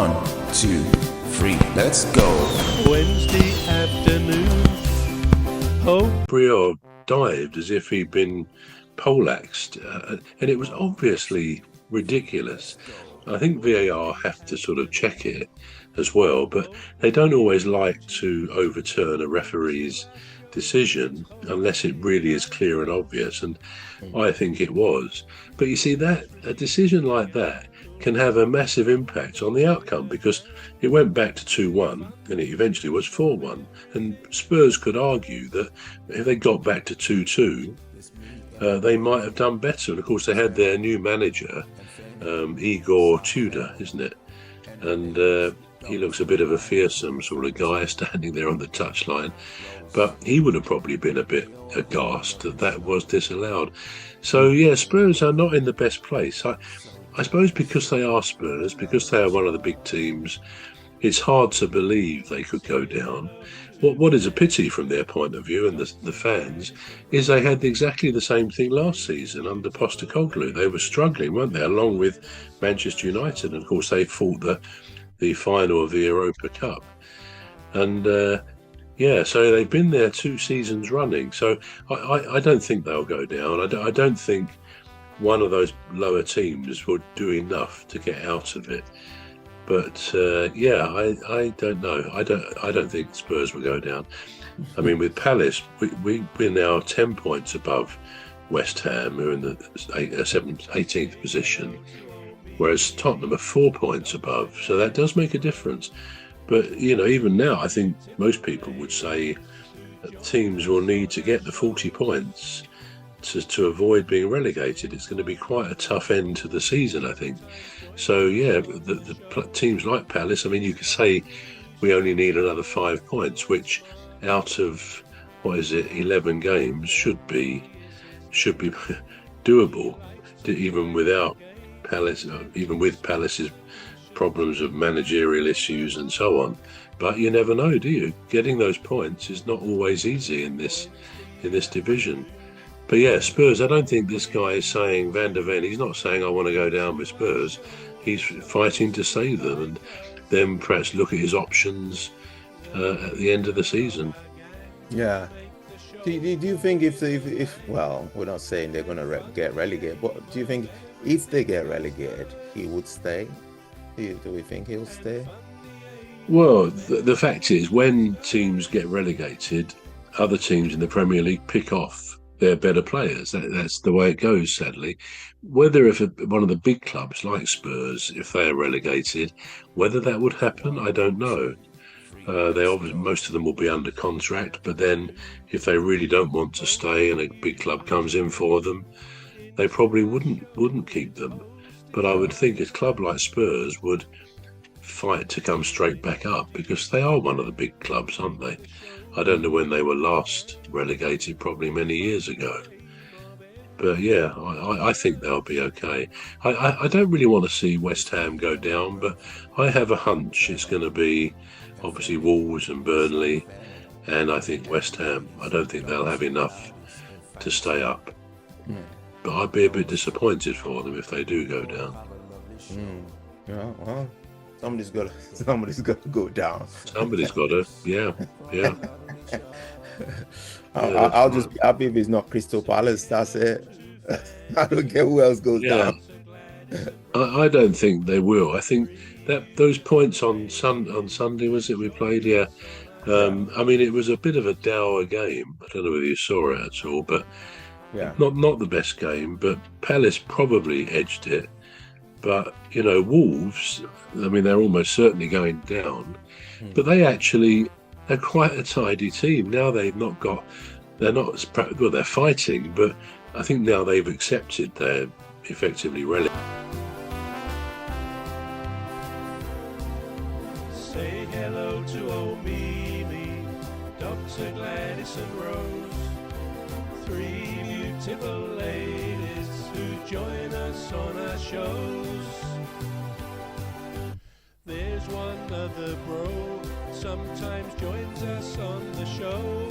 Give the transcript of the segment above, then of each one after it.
1, 2, 3, let's go. Wednesday afternoon. Oh, Briere dived as if he'd been poleaxed, and it was obviously ridiculous. I think VAR have to sort of check it as well, but they don't always like to overturn a referee's decision unless it really is clear and obvious, and I think it was. But you see, that a decision like that can have a massive impact on the outcome, because it went back to 2-1 and it eventually was 4-1, and Spurs could argue that if they got back to 2-2 they might have done better. And of course they had their new manager, Igor Tudor, isn't it? And he looks a bit of a fearsome sort of guy standing there on the touchline, but he would have probably been a bit aghast that was disallowed. So yeah, Spurs are not in the best place. I suppose because they are Spurs, because they are one of the big teams, it's hard to believe they could go down. What is a pity from their point of view and the fans is they had exactly the same thing last season under Postecoglou. They were struggling, weren't they, along with Manchester United. And of course they fought the final of the Europa Cup. And so they've been there 2 seasons running. So I don't think they'll go down. I don't think one of those lower teams would do enough to get out of it. But I don't know. I don't think Spurs will go down. I mean, with Palace, we're now 10 points above West Ham, who are in the 18th position, whereas Tottenham are 4 points above. So that does make a difference. But you know, even now, I think most people would say that teams will need to get the 40 points to avoid being relegated. It's going to be quite a tough end to the season, I think. So yeah, the teams like Palace, I mean, you could say we only need another 5 points, which out of 11 games should be doable, even without Palace, even with Palace's problems of managerial issues and so on. But you never know, do you? Getting those points is not always easy in this division. But yeah, Spurs, I don't think this guy is saying, Van der Ven, he's not saying I want to go down with Spurs. He's fighting to save them and then perhaps look at his options at the end of the season. Yeah. Do you think if well, we're not saying they're going to get relegated, but do you think if they get relegated, he would stay? Do we think he'll stay? Well, the fact is, when teams get relegated, other teams in the Premier League pick off their better players. That's the way it goes, sadly. Whether if one of the big clubs like Spurs, if they are relegated, whether that would happen, I don't know. Most of them will be under contract, but then if they really don't want to stay and a big club comes in for them, they probably wouldn't keep them. But I would think a club like Spurs would fight to come straight back up, because they are one of the big clubs, aren't they? I don't know when they were last relegated, probably many years ago. But yeah, I think they'll be okay. I don't really want to see West Ham go down, but I have a hunch it's going to be obviously Wolves and Burnley, and I think West Ham. I don't think they'll have enough to stay up. But I'd be a bit disappointed for them if they do go down. Yeah, well, somebody's got to go down. Somebody's got to, yeah. I'll just be happy if it's not Crystal Palace. That's it. I don't care who else goes down. I don't think they will. I think that those points on Sunday, was it we played? Yeah. I mean, it was a bit of a dour game. I don't know whether you saw it at all, but not the best game. But Palace probably edged it. But you know, Wolves, I mean, they're almost certainly going down. But they're quite a tidy team. Now they're fighting, but I think now they've accepted they're effectively relegated. say hello to old Mimi, Dr. Gladys and Rose, 3 beautiful ladies who join us on our shows. There's one other bro, sometimes joins us on the show.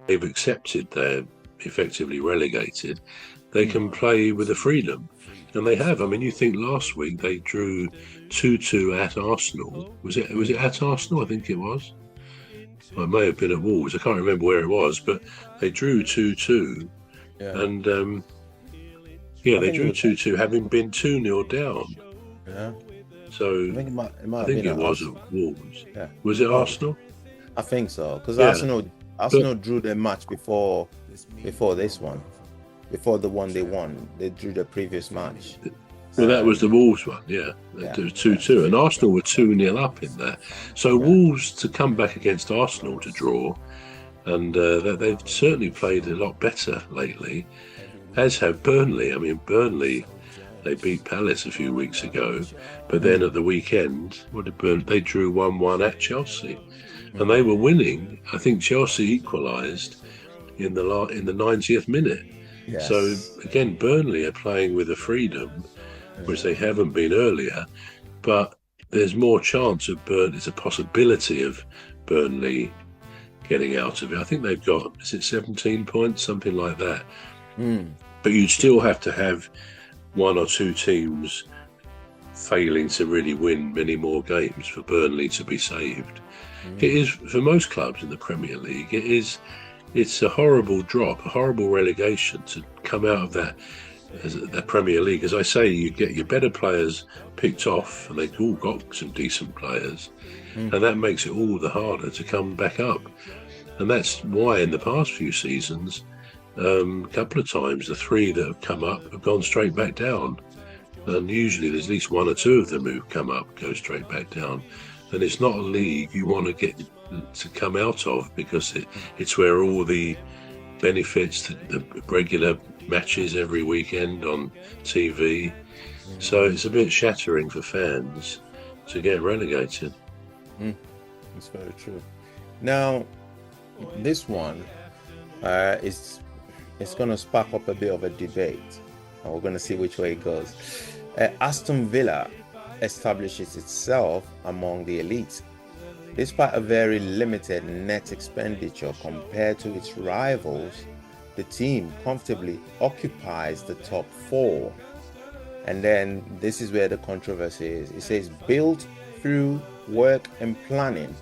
They've accepted they're effectively relegated, they can play with a freedom. And they have. I mean, you think last week they drew 2-2 at Arsenal. Was it at Arsenal? I think it was. Well, it may have been at Wolves. I can't remember where it was, but they drew 2-2. Yeah. And they drew 2-2, having been 2-0 down. Yeah. So I think I think it was at Wolves. Yeah. Was it Arsenal? I think so, because Yeah. Arsenal drew their match before this one, before the one they won. They drew the previous match. Well, that was the Wolves one, yeah. Yeah. It was 2-2, and Arsenal were 2-0 up in that. So Wolves to come back against Arsenal to draw, and they've certainly played a lot better lately, as have Burnley. I mean, Burnley, they beat Palace a few weeks ago, but then at the weekend, they drew 1-1 at Chelsea, and they were winning. I think Chelsea equalised in the 90th minute. Yes. So again, Burnley are playing with a freedom which they haven't been earlier, but there's more chance of there's a possibility of Burnley getting out of it. I think they've got, is it 17 points, something like that. But you'd still have to have one or two teams failing to really win many more games for Burnley to be saved. It is, for most clubs in the Premier League, it's a horrible drop, a horrible relegation to come out of that Premier League. As I say, you get your better players picked off, and they've all got some decent players, and that makes it all the harder to come back up. And that's why in the past few seasons, a couple of times, the three that have come up have gone straight back down. And usually there's at least one or two of them who come up, go straight back down. And it's not a league you want to get to come out of, because it's where all the benefits, the regular matches every weekend on TV. So it's a bit shattering for fans to get relegated. It's very true. Now, this one it's going to spark up a bit of a debate, and we're going to see which way it goes. Aston Villa establishes itself among the elite, despite a very limited net expenditure compared to its rivals. The team comfortably occupies the top four. And then this is where the controversy is. It says built through work and planning,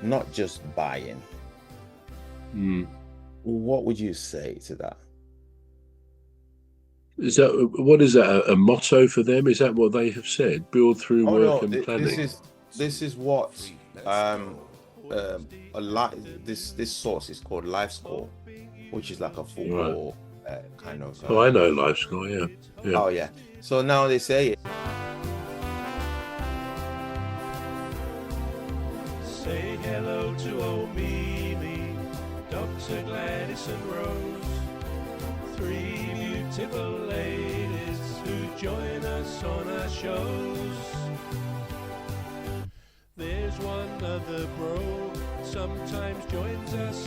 not just buying. What would you say to that? What is that, a motto for them? Is that what they have said? Build through work and planning? This is what this source is called Livescore, which is like a football kind of. I know Livescore, yeah. Oh yeah. So now they say, say hello to old Mimi, Dr. Gladys and Rose, three beautiful ladies who join us on our shows. There's one other bro, sometimes joins us